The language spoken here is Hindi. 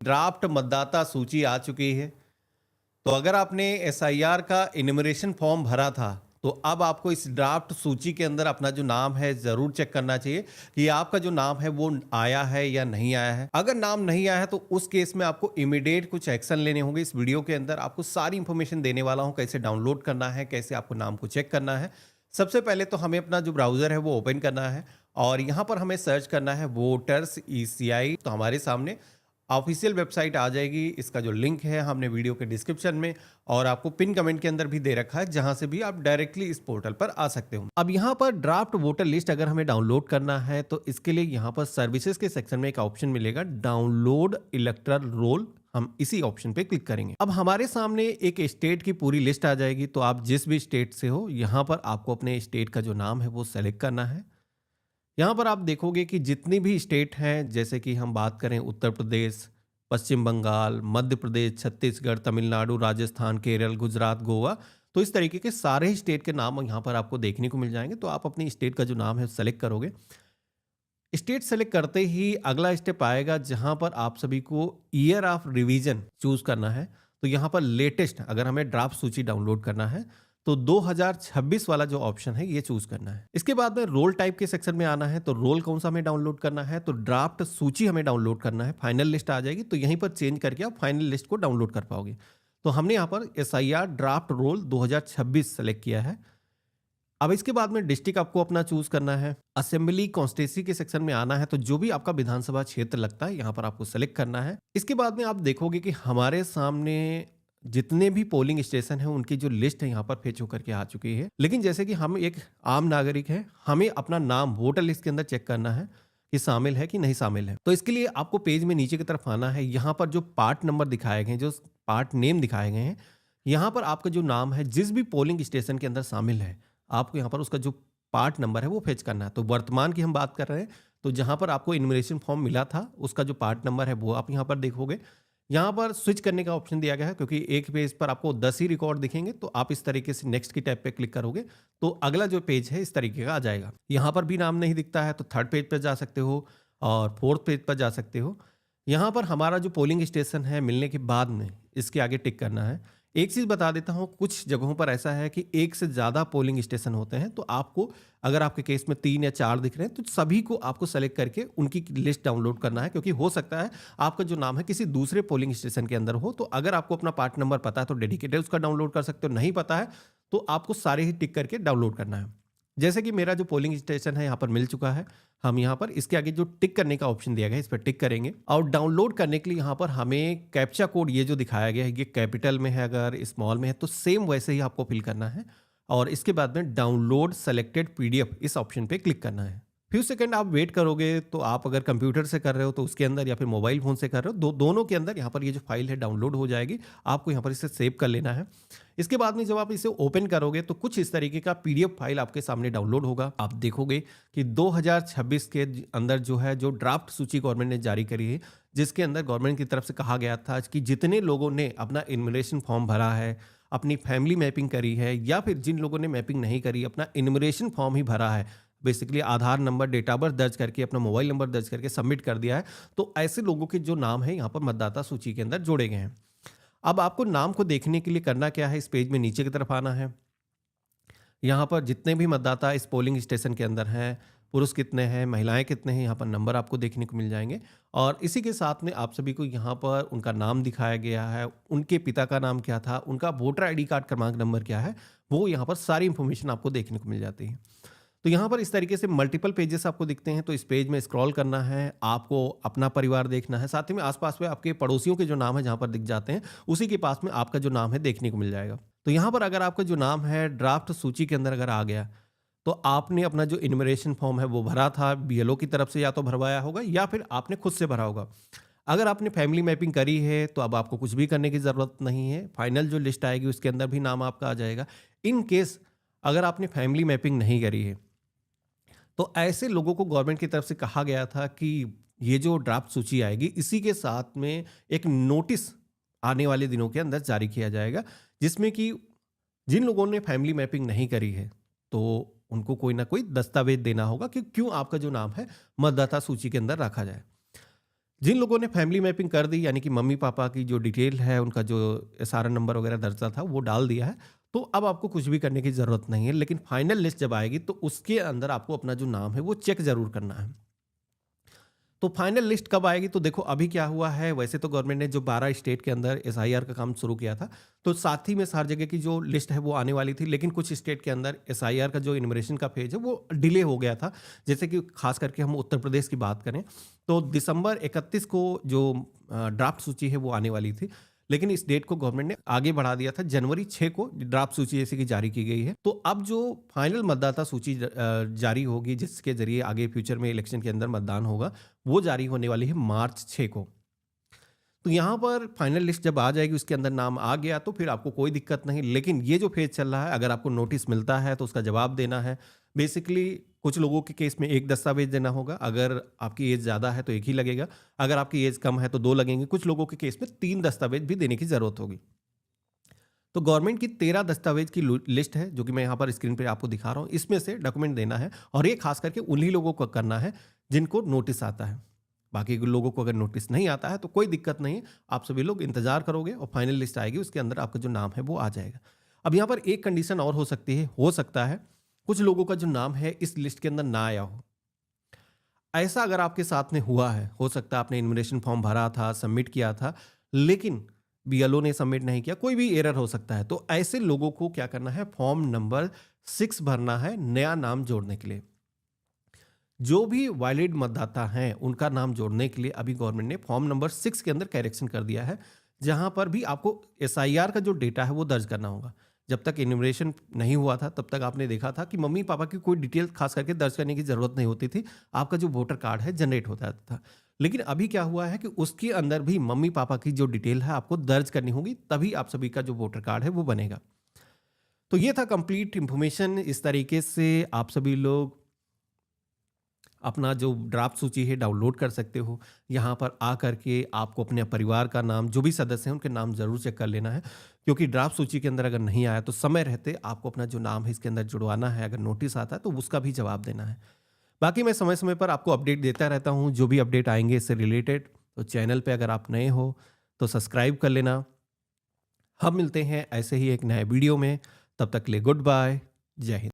ड्राफ्ट मतदाता सूची आ चुकी है। तो अगर आपने एसआईआर का इन्यूमरेशन फॉर्म भरा था, तो अब आपको इस ड्राफ्ट सूची के अंदर अपना जो नाम है ज़रूर चेक करना चाहिए कि आपका जो नाम है वो आया है या नहीं आया है। अगर नाम नहीं आया है तो उस केस में आपको इमीडिएट कुछ एक्शन लेने होंगे। इस वीडियो के अंदर आपको सारी इंफॉर्मेशन देने वाला हूँ, कैसे डाउनलोड करना है, कैसे आपको नाम को चेक करना है। सबसे पहले तो हमें अपना जो ब्राउज़र है वो ओपन करना है और यहाँ पर हमें सर्च करना है वोटर्स ईसीआई। तो हमारे सामने ऑफिशियल वेबसाइट आ जाएगी। इसका जो लिंक है हमने वीडियो के डिस्क्रिप्शन में और आपको पिन कमेंट के अंदर भी दे रखा है, जहां से भी आप डायरेक्टली इस पोर्टल पर आ सकते हो। अब यहां पर ड्राफ्ट वोटर लिस्ट अगर हमें डाउनलोड करना है तो इसके लिए यहां पर सर्विसेज के सेक्शन में एक ऑप्शन मिलेगा, डाउनलोड इलेक्टरल रोल। हम इसी ऑप्शन पे क्लिक करेंगे। अब हमारे सामने एक स्टेट की पूरी लिस्ट आ जाएगी। तो आप जिस भी स्टेट से हो, यहाँ पर आपको अपने स्टेट का जो नाम है वो सेलेक्ट करना है। यहाँ पर आप देखोगे कि जितनी भी स्टेट हैं, जैसे कि हम बात करें उत्तर प्रदेश, पश्चिम बंगाल, मध्य प्रदेश, छत्तीसगढ़, तमिलनाडु, राजस्थान, केरल, गुजरात, गोवा, तो इस तरीके के सारे ही स्टेट के नाम यहाँ पर आपको देखने को मिल जाएंगे। तो आप अपनी स्टेट का जो नाम है सेलेक्ट करोगे। स्टेट सेलेक्ट करते ही अगला स्टेप आएगा जहां पर आप सभी को ईयर ऑफ रिवीजन चूज करना है। तो यहाँ पर लेटेस्ट अगर हमें ड्राफ्ट सूची डाउनलोड करना है तो 2026 वाला जो ऑप्शन है ये चूज करना है। इसके बाद में रोल टाइप के सेक्शन में आना है। तो रोल कौन सा हमें डाउनलोड करना है, तो ड्राफ्ट सूची हमें डाउनलोड करना है। फाइनल लिस्ट आ जाएगी तो यहीं पर चेंज करके आप फाइनल लिस्ट को डाउनलोड कर पाओगे। तो हमने यहाँ पर एसआईआर ड्राफ्ट रोल 2026 सेलेक्ट किया है। अब इसके बाद में डिस्ट्रिक्ट आपको अपना चूज करना है। असेंबली कॉन्स्टिट्यूंसी के सेक्शन में आना है। तो जो भी आपका विधानसभा क्षेत्र लगता है यहाँ पर आपको सेलेक्ट करना है। इसके बाद में आप देखोगे कि हमारे सामने जितने भी पोलिंग स्टेशन हैं उनकी जो लिस्ट है यहाँ पर फेच होकर के आ चुकी है। लेकिन जैसे कि हम एक आम नागरिक है, हमें अपना नाम वोटर लिस्ट के अंदर चेक करना है कि शामिल है कि नहीं शामिल है। तो इसके लिए आपको पेज में नीचे की तरफ आना है। यहाँ पर जो पार्ट नंबर दिखाए गए हैं, जो पार्ट नेम दिखाए गए हैं, यहाँ पर आपका जो नाम है जिस भी पोलिंग स्टेशन के अंदर शामिल है, आपको यहाँ पर उसका जो पार्ट नंबर है वो फेच करना है। तो वर्तमान की हम बात कर रहे हैं, तो जहाँ पर आपको इन्यूमरेशन फॉर्म मिला था उसका जो पार्ट नंबर है वो आप यहाँ पर देखोगे। यहाँ पर स्विच करने का ऑप्शन दिया गया है, क्योंकि एक पेज पर आपको 10 ही रिकॉर्ड दिखेंगे। तो आप इस तरीके से नेक्स्ट की टैब पे क्लिक करोगे तो अगला जो पेज है इस तरीके का आ जाएगा। यहाँ पर भी नाम नहीं दिखता है तो थर्ड पेज पर जा सकते हो और फोर्थ पेज पर जा सकते हो। यहाँ पर हमारा जो पोलिंग स्टेशन है मिलने के बाद में इसके आगे टिक करना है। एक चीज़ बता देता हूँ, कुछ जगहों पर ऐसा है कि एक से ज़्यादा पोलिंग स्टेशन होते हैं। तो आपको अगर आपके केस में 3 या 4 दिख रहे हैं तो सभी को आपको सेलेक्ट करके उनकी लिस्ट डाउनलोड करना है, क्योंकि हो सकता है आपका जो नाम है किसी दूसरे पोलिंग स्टेशन के अंदर हो। तो अगर आपको अपना पार्ट नंबर पता है तो डेडिकेटेड उसका डाउनलोड कर सकते हो, नहीं पता है तो आपको सारे ही टिक करके डाउनलोड करना है। जैसे कि मेरा जो पोलिंग स्टेशन है यहाँ पर मिल चुका है। हम यहाँ पर इसके आगे जो टिक करने का ऑप्शन दिया गया है इस पर टिक करेंगे और डाउनलोड करने के लिए यहाँ पर हमें कैप्चा कोड ये जो दिखाया गया है ये कैपिटल में है, अगर स्मॉल में है तो सेम वैसे ही आपको फिल करना है। और इसके बाद में डाउनलोड सेलेक्टेड पीडीएफ इस ऑप्शन पे क्लिक करना है। फ्यू सेकंड आप वेट करोगे। तो आप अगर कंप्यूटर से कर रहे हो तो उसके अंदर या फिर मोबाइल फोन से कर रहे हो, दोनों के अंदर यहाँ पर ये जो फाइल है डाउनलोड हो जाएगी। आपको यहाँ पर इसे सेव कर लेना है। इसके बाद में जब आप इसे ओपन करोगे तो कुछ इस तरीके का पीडीएफ फाइल आपके सामने डाउनलोड होगा। आप देखोगे कि 2026 के अंदर जो है जो ड्राफ्ट सूची गवर्नमेंट ने जारी करी है, जिसके अंदर गवर्नमेंट की तरफ से कहा गया था कि जितने लोगों ने अपना इन्यूमरेशन फॉर्म भरा है, अपनी फैमिली मैपिंग करी है, या फिर जिन लोगों ने मैपिंग नहीं करी, अपना इन्यूमरेशन फॉर्म ही भरा है, basically Aadhaar number, date of birth दर्ज करके, अपना मोबाइल नंबर दर्ज करके सबमिट कर दिया है, तो ऐसे लोगों के जो नाम है यहाँ पर मतदाता सूची के अंदर जोड़े गए हैं। अब आपको नाम को देखने के लिए करना क्या है, इस पेज में नीचे की तरफ आना है। यहाँ पर जितने भी मतदाता इस पोलिंग स्टेशन के अंदर हैं, पुरुष कितने हैं, महिलाएं कितने हैं, यहाँ पर नंबर आपको देखने को मिल जाएंगे। और इसी के साथ में आप सभी को यहाँ पर उनका नाम दिखाया गया है, उनके पिता का नाम क्या था, उनका वोटर आईडी कार्ड क्रमांक नंबर क्या है, वो यहाँ पर सारी इंफॉर्मेशन आपको देखने को मिल जाती है। तो यहाँ पर इस तरीके से मल्टीपल पेजेस आपको दिखते हैं। तो इस पेज में स्क्रॉल करना है, आपको अपना परिवार देखना है, साथ ही में आसपास में आपके पड़ोसियों के जो नाम है जहाँ पर दिख जाते हैं उसी के पास में आपका जो नाम है देखने को मिल जाएगा। तो यहाँ पर अगर आपका जो नाम है ड्राफ्ट सूची के अंदर अगर आ गया तो आपने अपना जो इन्यूमरेशन फॉर्म है वो भरा था, बीएलओ की तरफ से या तो भरवाया होगा या फिर आपने खुद से भरा होगा। अगर आपने फैमिली मैपिंग करी है तो अब आपको कुछ भी करने की ज़रूरत नहीं है। फाइनल जो लिस्ट आएगी उसके अंदर भी नाम आपका आ जाएगा। इन केस अगर आपने फैमिली मैपिंग नहीं करी है तो ऐसे लोगों को गवर्नमेंट की तरफ से कहा गया था कि ये जो ड्राफ्ट सूची आएगी इसी के साथ में एक नोटिस आने वाले दिनों के अंदर जारी किया जाएगा, जिसमें कि जिन लोगों ने फैमिली मैपिंग नहीं करी है तो उनको कोई ना कोई दस्तावेज देना होगा कि क्यों आपका जो नाम है मतदाता सूची के अंदर रखा जाए। जिन लोगों ने फैमिली मैपिंग कर दी यानी कि मम्मी-पापा की जो डिटेल है, उनका जो एसआरएन नंबर वगैरह दर्जा था, वो डाल दिया है, तो अब आपको कुछ भी करने की ज़रूरत नहीं है। लेकिन फाइनल लिस्ट जब आएगी, तो उसके अंदर आपको अपना जो नाम है, वो चेक ज़रूर करना है। तो फाइनल लिस्ट कब आएगी? तो देखो अभी क्या हुआ है, वैसे तो गवर्नमेंट ने जो 12 स्टेट के अंदर एसआईआर का काम शुरू किया था, तो साथ ही में हर जगह की जो लिस्ट है वो आने वाली थी, लेकिन कुछ स्टेट के अंदर एसआईआर का जो इन्यूमरेशन का फेज है वो डिले हो गया था। जैसे कि खास करके हम उत्तर प्रदेश की बात करें, तो दिसंबर 31 को जो ड्राफ्ट सूची है वो आने वाली थी, लेकिन इस डेट को गवर्नमेंट ने आगे बढ़ा दिया था। जनवरी 6 को ड्राफ्ट सूची जैसे कि जारी की गई है। तो अब जो फाइनल मतदाता सूची जारी होगी, जिसके जरिए आगे फ्यूचर में इलेक्शन के अंदर मतदान होगा, वो जारी होने वाली है मार्च 6 को। तो यहाँ पर फाइनल लिस्ट जब आ जाएगी, उसके अंदर नाम आ गया, तो फिर आपको कोई दिक्कत नहीं। लेकिन ये जो फेज चल रहा है, अगर आपको नोटिस मिलता है तो उसका जवाब देना है। बेसिकली कुछ लोगों के केस में एक दस्तावेज देना होगा, अगर आपकी एज ज़्यादा है तो एक ही लगेगा, अगर आपकी एज कम है तो 2 लगेंगे, कुछ लोगों के केस में 3 दस्तावेज भी देने की ज़रूरत होगी। तो गवर्नमेंट की 13 दस्तावेज की लिस्ट है, जो कि मैं यहाँ पर स्क्रीन पे आपको दिखा रहा हूँ। इसमें से डॉक्यूमेंट देना है, और ये खास करके उन्हीं लोगों को करना है जिनको नोटिस आता है। बाकी के लोगों को अगर नोटिस नहीं आता है तो कोई दिक्कत नहीं है, आप सभी लोग इंतजार करोगे और फाइनल लिस्ट आएगी, उसके अंदर आपका जो नाम है वो आ जाएगा। अब यहाँ पर एक कंडीशन और हो सकती है, हो सकता है कुछ लोगों का जो नाम है इस लिस्ट के अंदर ना आया हो। ऐसा अगर आपके साथ में हुआ है, हो सकता है आपने इन्विटेशन फॉर्म भरा था, सबमिट किया था, लेकिन बीएलओ ने सबमिट नहीं किया, कोई भी एरर हो सकता है। तो ऐसे लोगों को क्या करना है, फॉर्म नंबर 6 भरना है नया नाम जोड़ने के लिए। जो भी वैलिड मतदाता हैं उनका नाम जोड़ने के लिए अभी गवर्नमेंट ने फॉर्म नंबर 6 के अंदर करेक्शन कर दिया है, जहां पर भी आपको एसआईआर का जो डेटा है वो दर्ज करना होगा। जब तक इन्यूमरेशन नहीं हुआ था तब तक आपने देखा था कि मम्मी पापा की कोई डिटेल खास करके दर्ज करने की जरूरत नहीं होती थी, आपका जो वोटर कार्ड है जनरेट होता था। लेकिन अभी क्या हुआ है कि उसके अंदर भी मम्मी पापा की जो डिटेल है आपको दर्ज करनी होगी, तभी आप सभी का जो वोटर कार्ड है वो बनेगा। तो ये था कंप्लीट इंफॉर्मेशन। इस तरीके से आप सभी लोग अपना जो ड्राफ्ट सूची है डाउनलोड कर सकते हो। यहाँ पर आ करके आपको अपने परिवार का नाम, जो भी सदस्य हैं उनके नाम ज़रूर चेक कर लेना है, क्योंकि ड्राफ्ट सूची के अंदर अगर नहीं आया तो समय रहते आपको अपना जो नाम है इसके अंदर जुड़वाना है। अगर नोटिस आता है तो उसका भी जवाब देना है। बाकी मैं समय समय पर आपको अपडेट देता रहता हूँ, जो भी अपडेट आएंगे इससे रिलेटेड। तो चैनल पर अगर आप नए हो तो सब्सक्राइब कर लेना। हम मिलते हैं ऐसे ही एक नए वीडियो में, तब तक के लिए गुड बाय, जय हिंद।